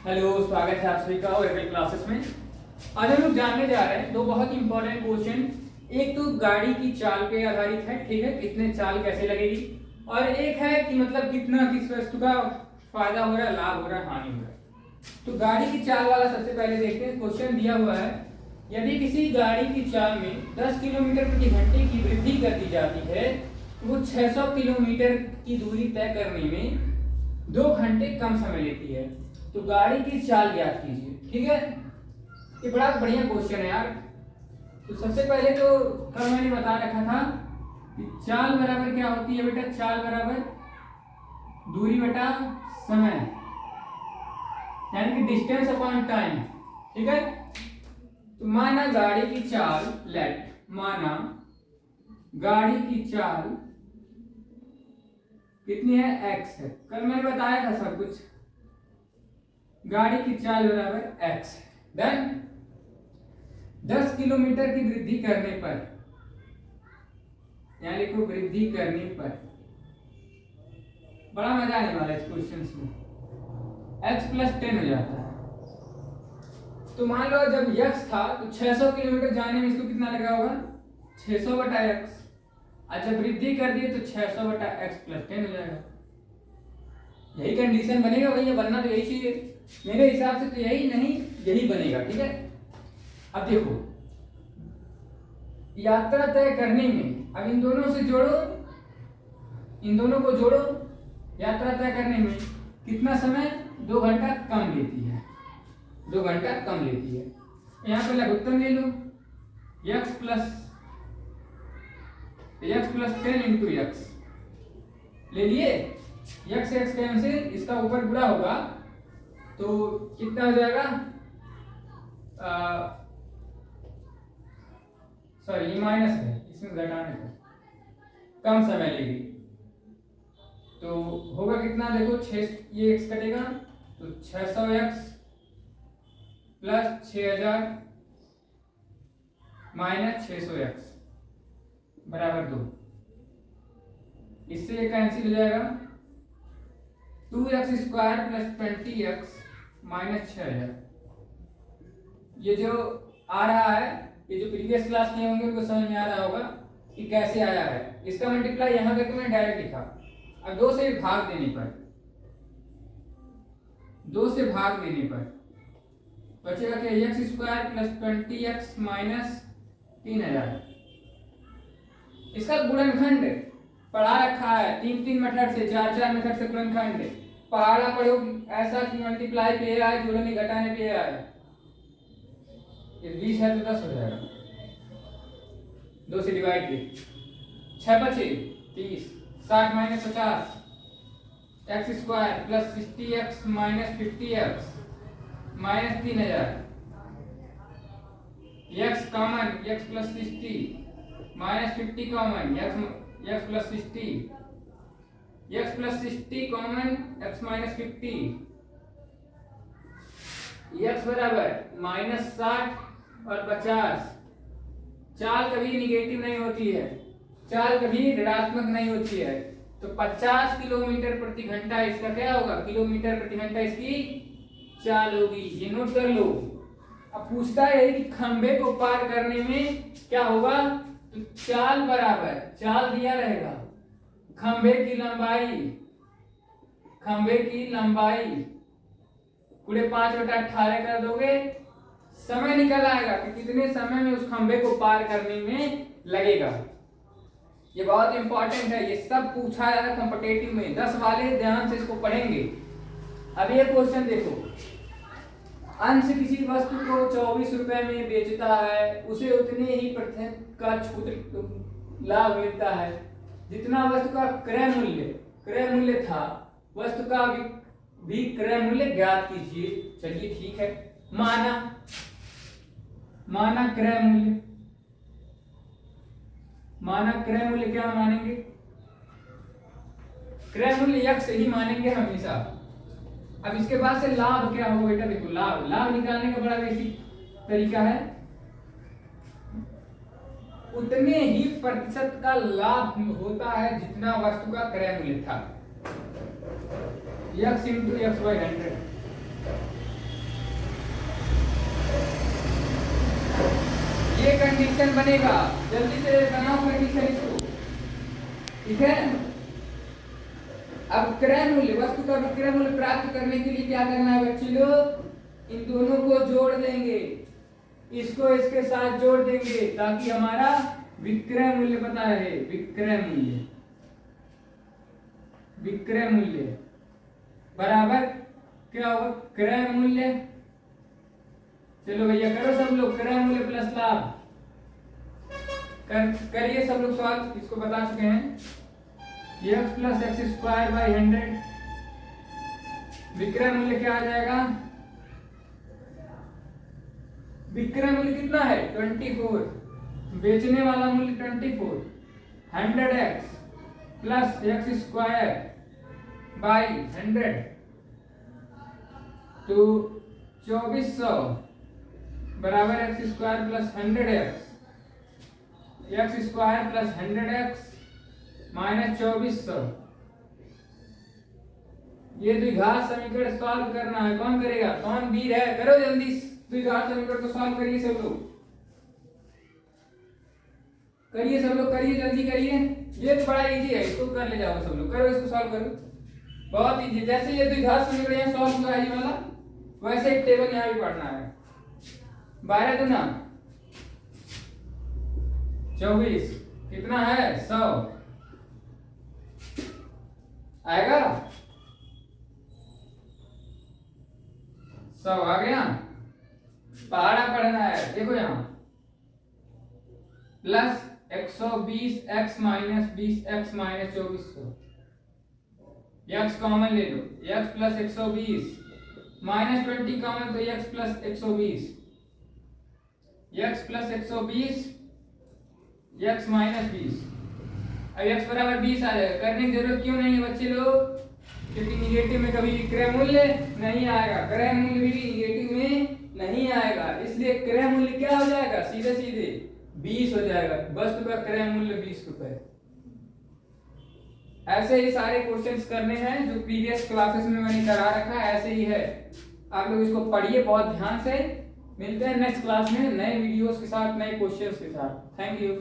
Hello, स्वागत है आप सभी का ओरेकल क्लासेस में। आज हम लोग जानने जा रहे हैं दो बहुत इंपॉर्टेंट क्वेश्चन। एक तो गाड़ी की चाल पे आधारित है, ठीक है, कितने चाल कैसे लगेगी, और एक है कि मतलब कितना किस वस्तु का फायदा हो रहा है, लाभ हो रहा है, हानि हो रहा है। तो गाड़ी की चाल वाला सबसे पहले देखते हैं। क्वेश्चन दिया हुआ है, यदि किसी गाड़ी की चाल में 10 किलोमीटर प्रति घंटे की वृद्धि कर दी जाती है तो वो 600 किलोमीटर की दूरी तय करने में 2 घंटे कम समय लेती है। तो गाड़ी की चाल ज्ञात कीजिए, ठीक है। ये बड़ा बढ़िया क्वेश्चन है यार। तो सबसे पहले तो कल मैंने बता रखा था कि चाल बराबर क्या होती है बेटा, चाल बराबर दूरी बटा समय, यानी कि डिस्टेंस अपॉन टाइम, ठीक है। तो माना गाड़ी की चाल माना गाड़ी की चाल कितनी है, x है। कल मैंने बताया था सब कुछ। गाड़ी की चाल बराबर x। देन 10 किलोमीटर की वृद्धि करने पर, यहाँ लिखो वृद्धि करने पर, बड़ा मजा आने वाला है इस क्वेश्चन में। x प्लस 10 हो जाता है। तो मान लो जब x था तो 600 किलोमीटर जाने में इसको कितना लगा होगा, 600 बटा x। और जब वृद्धि कर दिए तो 600 बटा x प्लस 10 हो जाएगा। यही कंडीशन बनेगा भैया, बनना तो यही चाहिए मेरे हिसाब से। तो यही नहीं, यही बनेगा, ठीक है। अब देखो, यात्रा तय करने में, अब इन दोनों से जोड़ो, इन दोनों को जोड़ो, यात्रा तय करने में कितना समय, 2 घंटा कम लेती है, 2 घंटा कम लेती है। यहां पे लघुत्तम ले लो, x प्लस 10 इंटू एक्स ले लिए। x से x कैंसिल, इसका ऊपर गुणा होगा तो कितना हो जाएगा, सॉरी ये माइनस है, इसमें घटाने पर कम समय लेगी। तो होगा कितना, देखो 6, ये x कटेगा तो 600x प्लस 6000 माइनस 600x बराबर 2। इससे ये कैंसिल हो जाएगा, 2x square plus 20x minus 6000। ये जो आ रहा है, ये जो प्रीवियस क्लास किए होंगे उनको समझ में आ रहा होगा कि कैसे आया है। इसका मल्टीप्लाई यहाँ करके मैंने डायरेक्ट लिखा। अब 2 से भाग देने पर, 2 से भाग देने पर बचेगा क्या, x square plus 20x minus 3000। इसका गुणनखंड पढ़ा रखा है, 3 मेथड से, 4 मेथड से गुणनखंड पहाड़ा पढ़ो ऐसा कि मल्टीप्लाई पे आए, जोड़ने घटाने पे आए। ये 20 है तो 10 हो जाएगा, 2 से डिवाइड के 6 बचे 30, 60 minus 50 x square plus 60x minus 50x minus 3000। x common, x plus 60 minus 50 common, x plus 60, x plus 60 common, x minus 50, x बराबर माइनस 60 और 50। चाल कभी निगेटिव नहीं होती है, चाल कभी ऋणात्मक नहीं होती है। तो 50 किलोमीटर प्रति घंटा इसका क्या होगा, किलोमीटर प्रति घंटा इसकी चाल होगी। ये नोट कर लो। अब पूछता है कि खंबे को पार करने में क्या होगा, तो चाल बराबर, चाल दिया रहेगा, खंबे की लंबाई, खंबे की लंबाई पूरे 5/18 कर दोगे, समय निकल आएगा कि कितने समय में उस खंबे को पार करने में लगेगा। ये बहुत इंपॉर्टेंट है, ये सब पूछा जाता कॉम्पिटिटिव में। 10 वाले ध्यान से इसको पढ़ेंगे। अब ये क्वेश्चन देखो, अंश किसी वस्तु को 24 रुपए में बेचता है, उसे उतने ही प्रतिशत का छूट लाभ मिलता है जितना वस्तु का क्रय मूल्य था। वस्तु का भी क्रय मूल्य ज्ञात कीजिए। चलिए ठीक है, माना क्रय मूल्य, माना क्रय मूल्य क्या मानेंगे, क्रय मूल्य x ही मानेंगे हमेशा। अब इसके बाद से लाभ क्या होगा बेटा, देखो लाभ निकालने का बड़ा बेसिक तरीका है, उतने ही प्रतिशत का लाभ होता है जितना वस्तु का क्रय मूल्य था। x into x by 100। Condition बनेगा, जल्दी से बनाओ कंडीशन इसको, ठीक है। अब क्रय मूल्य, वस्तु का विक्रय मूल्य प्राप्त करने के लिए क्या करना है बच्चे लोग, इन दोनों को जोड़ देंगे, इसको इसके साथ जोड़ देंगे ताकि हमारा विक्रय मूल्य पता रहे। विक्रय मूल्य, विक्रय मूल्य बराबर क्या होगा, क्रय मूल्य। चलो भैया करो सब लोग, क्रय मूल्य प्लस लाभ करिए सब लोग सवाल, इसको बता चुके हैं। x plus x square by 100, विक्रय मूल्य क्या आ जाएगा, विक्रय मूल्य कितना है 24, बेचने वाला मूल्य 24, 100x plus x square by 100 तो 2400 बराबर x square plus 100x, x square plus 100x minus 2400। ये द्विघात समीकरण सॉल्व करना है, कौन करेगा, कौन वीर है, करो जल्दी द्विघात समीकरण को सॉल्व करिए सब लोग, करिए सब लोग, करिए जल्दी करिए, ये तो बड़ा इजी है, इसको कर ले जाओ सब लोग, करो इसको सॉल्व करो, बहुत इजी। जैसे ये द्विघात समीकरण यहाँ सॉल्व हुआ है ये वाला, वैसे ही टेबल यहाँ भी पढ़ना है। 12 दूना 24 कितना है 100 आएगा, 100 आ गया। पहाड़ा पढ़ना है, देखो यहाँ plus 120 x minus 20 x minus 2400, x common ले लो, x प्लस 120 माइनस 20 कॉमन तो x plus 120, x plus 120 x minus 20, अब x बराबर 20 आ जाएगा। करने की जरूरत क्यों नहीं है बच्चे लोग, क्योंकि निगेटिव में कभी क्रय मूल्य नहीं आएगा, क्रय मूल्य भी निगेटिव में नहीं आएगा, इसलिए क्रय मूल्य क्या हो जाएगा, सीधे सीधे 20 हो जाएगा, वस्तु का क्रय मूल्य 20 रुपए। ऐसे ही सारे क्वेश्चंस करने हैं जो प्रीवियस क्लासेस में मैंने करा रखा है, ऐसे ही है, आप लोग इसको पढ़िए बहुत ध्यान से। मिलते हैं नेक्स्ट क्लास में नए वीडियोस के साथ, नए क्वेश्चंस के साथ। Thank you.